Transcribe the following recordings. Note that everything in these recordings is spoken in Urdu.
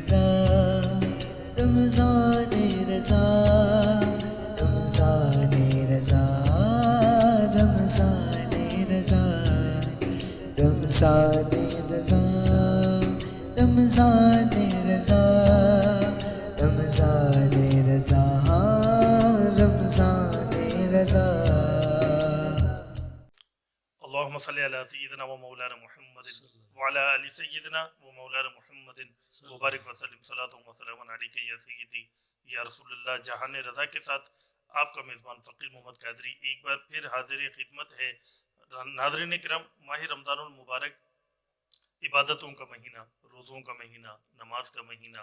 رضا رمضان رضا رمضان رضا رمضان رضا رمضان رضا رمضان رضا رمضان رضا رمضان رضا اللهم صل على سيدنا ومولانا محمد وعلى آل سيدنا ومولانا محمد وبارک وسلم صلاۃ وسلام علیک یا سیدی یا رسول اللہ۔ جہان رضا کے ساتھ آپ کا میزبان فقیر محمد قادری ایک بار پھر حاضر خدمت ہے۔ ناظرین کرام، ماہ رمضان المبارک عبادتوں کا مہینہ، روزوں کا مہینہ، نماز کا مہینہ،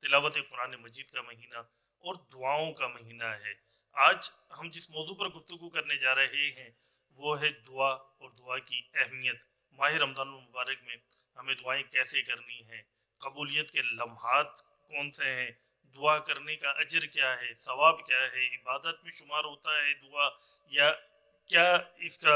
تلاوت قرآن مجید کا مہینہ اور دعاؤں کا مہینہ ہے۔ آج ہم جس موضوع پر گفتگو کرنے جا رہے ہیں وہ ہے دعا اور دعا کی اہمیت۔ ماہ رمضان المبارک میں ہمیں دعائیں کیسے کرنی ہیں، قبولیت کے لمحات کون سے ہیں، دعا کرنے کا اجر کیا ہے، ثواب کیا ہے، عبادت میں شمار ہوتا ہے دعا یا کیا اس کا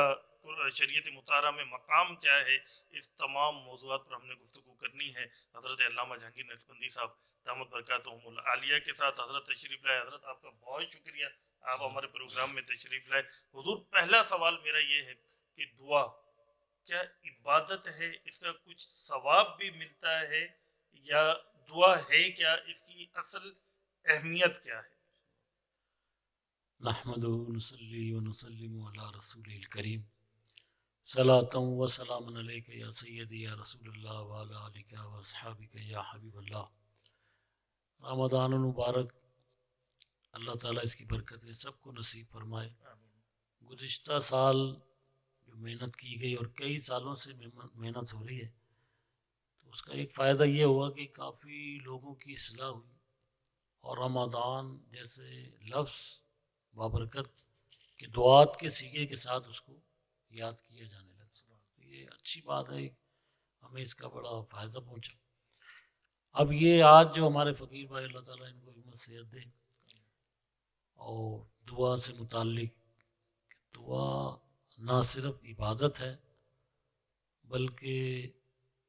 شریعت مطالعہ میں مقام کیا ہے، اس تمام موضوعات پر ہم نے گفتگو کرنی ہے۔ حضرت علامہ جہانگیر نقشبندی صاحب دامت برکاتہم العالیہ کے ساتھ حضرت تشریف لائے۔ حضرت آپ کا بہت شکریہ، آپ ہمارے پروگرام میں تشریف لائے۔ حضور، پہلا سوال میرا یہ ہے کہ دعا کیا عبادت ہے، اس کا کچھ ثواب بھی ملتا ہے، یا دعا ہے کیا، اس کی اصل اہمیت کیا ہے؟ نحمد ونصلی ونسلم علی رسول الکریم صلاۃ و سلام علیک یا سیدی یا رسول اللہ وعلی آلک و اصحابک یا حبیب اللہ۔ رمضان المبارک اللہ تعالیٰ اس کی برکتیں سب کو نصیب فرمائے۔ گزشتہ سال جو محنت کی گئی اور کئی سالوں سے محنت ہو رہی ہے، تو اس کا ایک فائدہ یہ ہوا کہ کافی لوگوں کی اصلاح ہوئی، اور رمضان جیسے لفظ بابرکت کہ دعات کے سیغے کے ساتھ اس کو یاد کیا جانے لگا۔ یہ اچھی بات ہے، ہمیں اس کا بڑا فائدہ پہنچا۔ اب یہ آج جو ہمارے فقیر بھائی، اللہ تعالیٰ ان کو ہمت صحت دے، اور دعا سے متعلق، دعا نہ صرف عبادت ہے بلکہ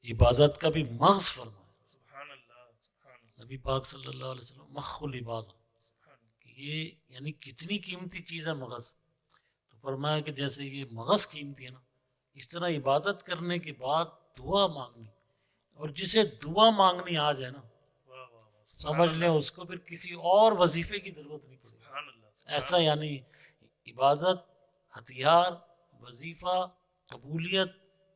عبادت کا بھی مغز فرمایا سبحان اللہ، سبحان اللہ، نبی پاک صلی اللہ علیہ وسلم، مخ العبادہ، کہ یہ یعنی کتنی قیمتی چیز ہے مغز۔ تو فرمایا کہ جیسے یہ مغز قیمتی ہے نا، اس طرح عبادت کرنے کے بعد دعا مانگنی، اور جسے دعا مانگنی آ جائے نا، واہ واہ واہ، سبحان سمجھ لیں اللہ، اس کو پھر کسی اور وظیفے کی ضرورت نہیں پڑے۔ سبحان اللہ، سبحان ایسا یعنی عبادت، ہتھیار، وظیفہ، قبولیت،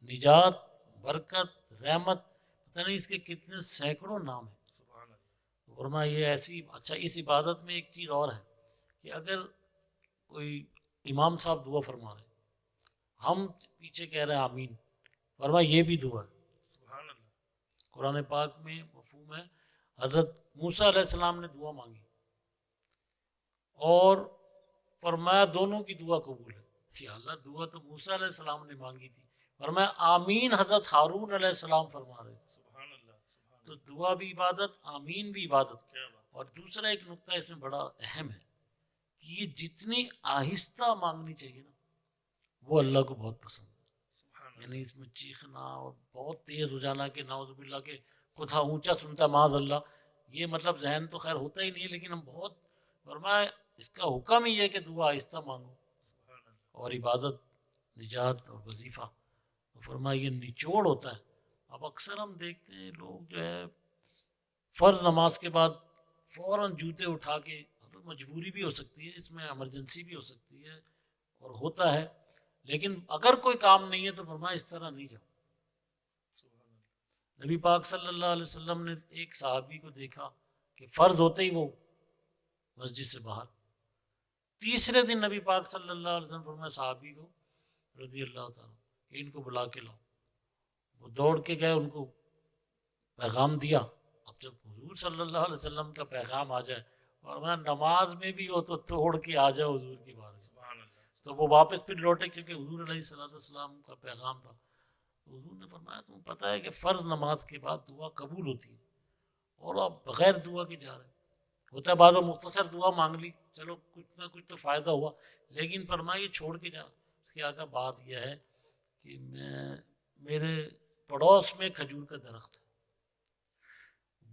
نجات، برکت، رحمت، پتہ نہیں اس کے کتنے سینکڑوں نام ہیں۔ سبحان اللہ، فرمایا یہ ایسی اچھا، اس عبادت میں ایک چیز اور ہے کہ اگر کوئی امام صاحب دعا فرما رہے ہیں، ہم پیچھے کہہ رہے ہیں آمین، فرمایا یہ بھی دعا ہے۔ سبحان اللہ، قرآن پاک میں مفہوم ہے، حضرت موسیٰ علیہ السلام نے دعا مانگی اور فرمایا دونوں کی دعا قبول ہے۔ یا اللہ، دعا تو موسیٰ علیہ السلام نے مانگی تھی، فرمایا آمین حضرت ہارون علیہ السلام فرما رہے تھے۔ سبحان اللہ، سبحان تو دعا بھی عبادت، آمین بھی عبادت۔ اللہ، کیا بات، اور دوسرا ایک نقطہ اس میں بڑا اہم ہے کہ یہ جتنی آہستہ مانگنی چاہیے نا، وہ اللہ کو بہت پسند ہے۔ سبحان اللہ، یعنی اس میں چیخنا اور بہت تیز ہو جانا کہ نعوذ باللہ کہ خدا اونچا سنتا معاذ اللہ، یہ مطلب ذہن تو خیر ہوتا ہی نہیں ہے، لیکن ہم بہت، فرمایا اس کا حکم ہی ہے کہ دعا آہستہ مانگو، سبحان اللہ، اور عبادت، نجات اور وظیفہ، تو فرمایا یہ نچوڑ ہوتا ہے۔ اب اکثر ہم دیکھتے ہیں لوگ جو ہے فرض نماز کے بعد فوراً جوتے اٹھا کے، مجبوری بھی ہو سکتی ہے اس میں، ایمرجنسی بھی ہو سکتی ہے اور ہوتا ہے، لیکن اگر کوئی کام نہیں ہے تو فرمایا اس طرح نہیں جاؤ۔ سبحان اللہ، نبی پاک صلی اللہ علیہ وسلم نے ایک صحابی کو دیکھا کہ فرض ہوتے ہی وہ مسجد سے باہر، تیسرے دن نبی پاک صلی اللہ علیہ وسلم فرمایا صحابی کو رضی اللہ تعالیٰ کہ ان کو بلا کے لاؤ۔ وہ دوڑ کے گئے، ان کو پیغام دیا۔ اب جب حضور صلی اللہ علیہ وسلم کا پیغام آ جائے، اور میں نماز میں بھی ہو تو توڑ کے آ جائے حضور کی بارگاہ، سبحان اللہ، تو وہ واپس پھر لوٹے، کیونکہ حضور علیہ السلام کا پیغام تھا۔ حضور نے فرمایا تمہیں پتہ ہے کہ فرض نماز کے بعد دعا قبول ہوتی ہے، اور آپ بغیر دعا کے جا رہے ہیں۔ ہوتا ہے بعض مختصر دعا مانگ لی، چلو کچھ نہ کچھ تو فائدہ ہوا، لیکن فرمایا یہ چھوڑ کے جا۔ اس کی آگے بات یہ ہے کہ میرے پڑوس میں کھجور کا درخت ہے،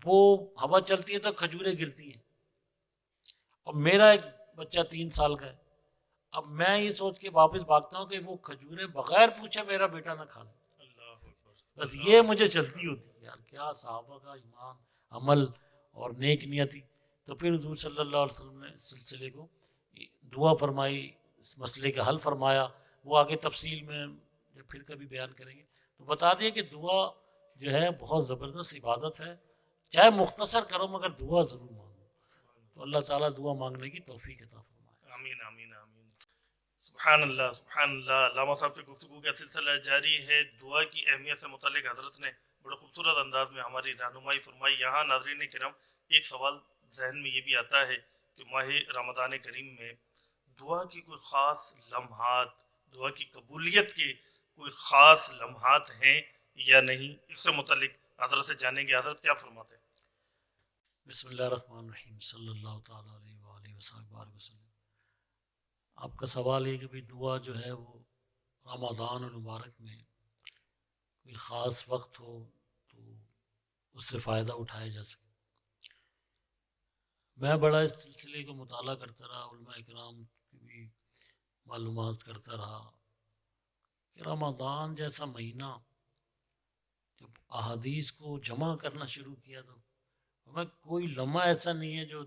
وہ ہوا چلتی ہے تو کھجوریں گرتی ہیں. اور میرا ایک بچہ 3 سال کا ہے. اب میں یہ سوچ کے واپس بھاگتا ہوں کہ وہ کھجوریں بغیر پوچھے میرا بیٹا نہ کھا لے. بس یہ مجھے چلتی ہوتی ہے یار، کیا صحابہ کا ایمان، عمل اور نیک نیتی. تو پھر حضور صلی اللہ علیہ وسلم نے اس سلسلے کو دعا فرمائی، اس مسئلے کا حل فرمایا. وہ آگے تفصیل میں جب پھر کبھی بیان کریں گے تو بتا دیا کہ دعا جو ہے بہت زبردست عبادت ہے، چاہے مختصر کرو مگر دعا ضرور مانگو. تو اللہ تعالیٰ دعا مانگنے کی توفیق عطا فرمائے. آمین آمین آمین. سبحان اللہ سبحان اللہ. علامہ صاحب سے گفتگو کا سلسلہ جاری ہے. دعا کی اہمیت سے متعلق حضرت نے بڑے خوبصورت انداز میں ہماری رہنمائی فرمائی. یہاں ناظرین کرام ایک سوال ذہن میں یہ بھی آتا ہے کہ ماہ رمضان کریم میں دعا کی کوئی خاص لمحات، دعا کی قبولیت کے کوئی خاص لمحات ہیں یا نہیں؟ اس سے متعلق حضرت سے جانیں گے. حضرت کیا فرماتے ہیں؟ بسم اللہ الرحمن الرحیم. صلی اللہ تعالیٰ علیہ وآلہ وسلم. آپ کا سوال ہے کہ بھئی دعا جو ہے وہ رمضان المبارک میں کوئی خاص وقت ہو تو اس سے فائدہ اٹھایا جا سکے. میں بڑا اس سلسلے کو مطالعہ کرتا رہا، علماء اکرام کی بھی معلومات کرتا رہا کہ رمضان جیسا مہینہ جب احادیث کو جمع کرنا شروع کیا تو ہمیں کوئی لمحہ ایسا نہیں ہے جو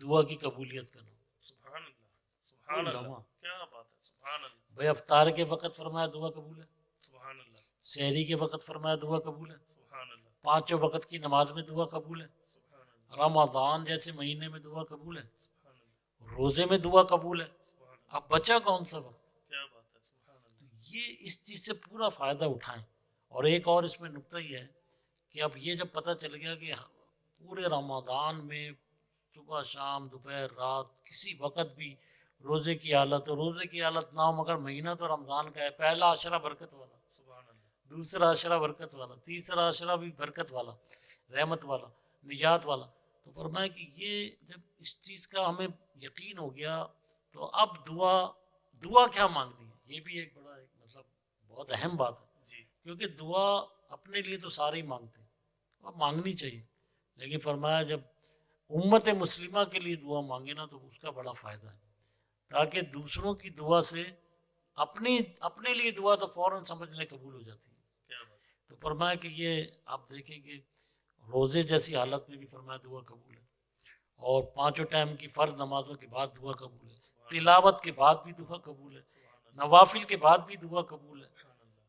دعا کی قبولیت کا نہ ہو. سبحان اللہ سبحان اللہ. لمحہ. کیا بات ہے. سبحان اللہ بھائی افطار کے وقت فرمایا دعا قبول ہے، سبحان اللہ سحری کے وقت فرمایا دعا قبول ہے، سبحان اللہ 5 وقت کی نماز میں دعا قبول ہے، سبحان اللہ رمضان جیسے مہینے میں دعا قبول ہے، سبحان اللہ روزے میں دعا قبول ہے. سبحان اللہ. اب بچا کون سا وقت؟ کیا بات ہے. سبحان اللہ. یہ اس چیز سے پورا فائدہ اٹھائیں. اور ایک اور اس میں نکتہ یہ ہے کہ اب یہ جب پتہ چل گیا کہ پورے رمضان میں صبح شام دوپہر رات کسی وقت بھی روزے کی حالت ہو، روزے کی حالت نہ ہو مگر مہینہ تو رمضان کا ہے، پہلا عشرہ برکت والا، سبحان اللہ دوسرا عشرہ برکت والا، تیسرا عشرہ بھی برکت والا، رحمت والا، نجات والا. تو فرمایا کہ یہ جب اس چیز کا ہمیں یقین ہو گیا تو اب دعا کیا مانگنی ہے، یہ بھی ایک بڑا مطلب بہت اہم بات ہے. جی. کیونکہ دعا اپنے لیے تو سارے ہی مانگتے ہیں، اب مانگنی چاہیے، لیکن فرمایا جب امت مسلمہ کے لیے دعا مانگے نا تو اس کا بڑا فائدہ ہے، تاکہ دوسروں کی دعا سے اپنے لیے دعا تو فوراً سمجھ لیں قبول ہو جاتی ہے. کیا بات. تو فرمایا کہ یہ آپ دیکھیں کہ روزے جیسی حالت میں بھی فرمایا دعا قبول ہے، اور 5 ٹائم کی فرض نمازوں کے بعد دعا قبول ہے، تلاوت کے بعد بھی دعا قبول ہے، نوافل کے بعد بھی دعا قبول ہے،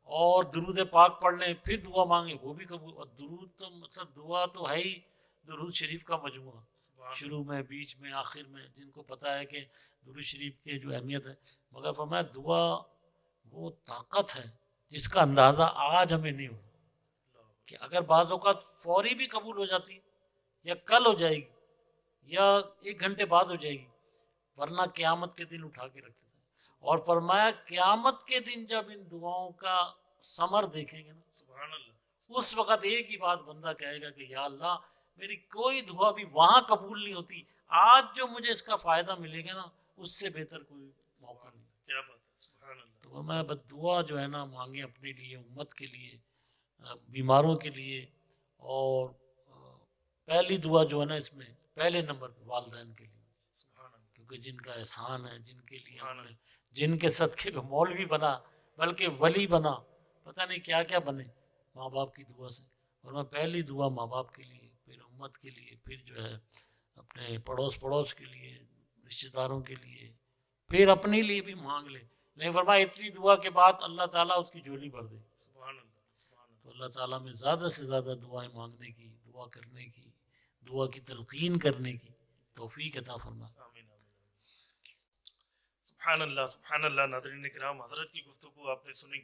اور درود پاک پڑھ لیں پھر دعا مانگیں وہ بھی قبول. اور درود تو مطلب دعا تو ہے ہی درود شریف کا مجموعہ، شروع میں بیچ میں آخر میں، جن کو پتہ ہے کہ درود شریف کی جو اہمیت ہے. مگر فرمایا دعا وہ طاقت ہے جس کا اندازہ آج ہمیں نہیں ہوا، کہ اگر بعض اوقات فوری بھی قبول ہو جاتی یا کل ہو جائے گی یا 1 گھنٹے بعد ہو جائے گی، ورنہ قیامت کے دن اٹھا کے رکھ دیتا ہے. اور فرمایا قیامت کے دن جب ان دعاؤں کا ثمر دیکھیں گے نا، سبحان اللہ. اس وقت ایک ہی بات بندہ کہے گا کہ یا اللہ میری کوئی دعا بھی وہاں قبول نہیں ہوتی، آج جو مجھے اس کا فائدہ ملے گا نا اس سے بہتر کوئی موقع نہیں. کیا بات ہے. سبحان اللہ. تو میں بس دعا جو ہے نا مانگیں اپنے لیے، امت کے لیے، بیماروں کے لیے. اور پہلی دعا جو ہے نا اس میں پہلے نمبر پہ والدین کے لیے، سبحان اللہ. کیونکہ جن کا احسان ہے، جن کے لیے ہم نے جن کے صدقے کو مولوی بنا بلکہ ولی بنا، پتہ نہیں کیا کیا بنے ماں باپ کی دعا سے. اور میں پہلی دعا ماں باپ کے لیے، پھر امت کے لیے، پھر جو ہے اپنے پڑوس کے لیے، رشتہ داروں کے لیے، پھر اپنے لیے بھی مانگ لے. لیکن فرمایا اتنی دعا کے بعد اللہ تعالیٰ اس کی جھولی بھر دے. سبحان اللہ. سبحان اللہ. تو اللہ تعالیٰ میں زیادہ سے زیادہ دعائیں مانگنے کی، دعا کرنے کی، دعا کی تلقین کرنے کی توفیق عطا فرما. آمین آمین. سبحان اللہ سبحان اللہ. ناظرین کرام حضرت کی گفتگو آپ نے سنی.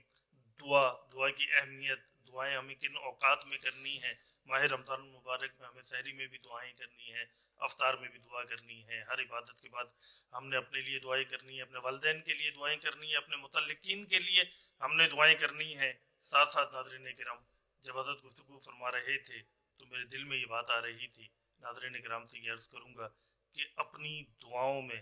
دعا کی اہمیت، دعائیں ہمیں کن اوقات میں کرنی ہے. ماہ رمضان المبارک میں ہمیں سحری میں بھی دعائیں کرنی ہے، افطار میں بھی دعا کرنی ہے. ہر عبادت کے بعد ہم نے اپنے لیے دعائیں کرنی ہے، اپنے والدین کے لیے دعائیں کرنی ہے، اپنے متعلقین کے لیے ہم نے دعائیں کرنی ہے. ساتھ ساتھ ناظرین کرام جب حضرت گفتگو فرما رہے تھے تو میرے دل میں یہ بات آ رہی تھی. ناظرین کرام سے یہ عرض کروں گا کہ اپنی دعاؤں میں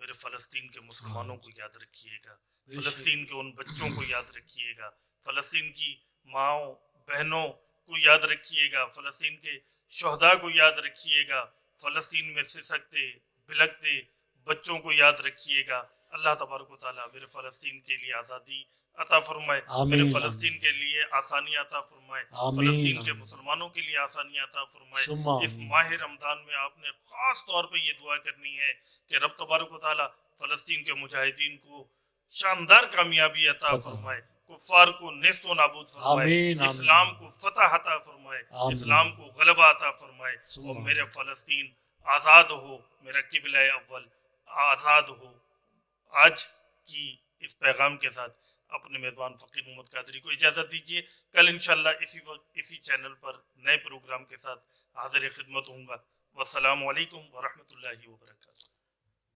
میرے فلسطین کے مسلمانوں کو یاد رکھیے گا، فلسطین کے ان بچوں کو یاد رکھیے گا، فلسطین کی ماؤں بہنوں کو یاد رکھیے گا، فلسطین کے شہداء کو یاد رکھیے گا، فلسطین میں سسکتے بلکتے بچوں کو یاد رکھیے گا۔ اللہ تبارک و تعالیٰ میرے فلسطین کے لیے آزادی عطا فرمائے، میرے آمین فلسطین کے لیے آسانی عطا فرمائے، آمین فلسطین کے آمین مسلمانوں کے لیے آسانی عطا فرمائے۔ ثم اس آمین ماہ رمضان میں آپ نے خاص طور پہ یہ دعا کرنی ہے کہ رب تبارک و تعالیٰ فلسطین کے مجاہدین کو شاندار کامیابی عطا فتح فرمائے، کفار کو نیست و نابود فرمائے، آمین آمین اسلام کو فتح عطا فرمائے، آمین اسلام کو غلبہ عطا فرمائے، ثم اور آمین میرے فلسطین آزاد ہو، میرا قبلہ اول آزاد ہو۔ آج کی اس پیغام کے ساتھ اپنے میزبان فقیر محمد قادری کو اجازت دیجیے۔ کل انشاءاللہ اسی وقت اسی چینل پر نئے پروگرام کے ساتھ حاضر خدمت ہوں گا۔ والسلام علیکم ورحمۃ اللہ وبرکاتہ۔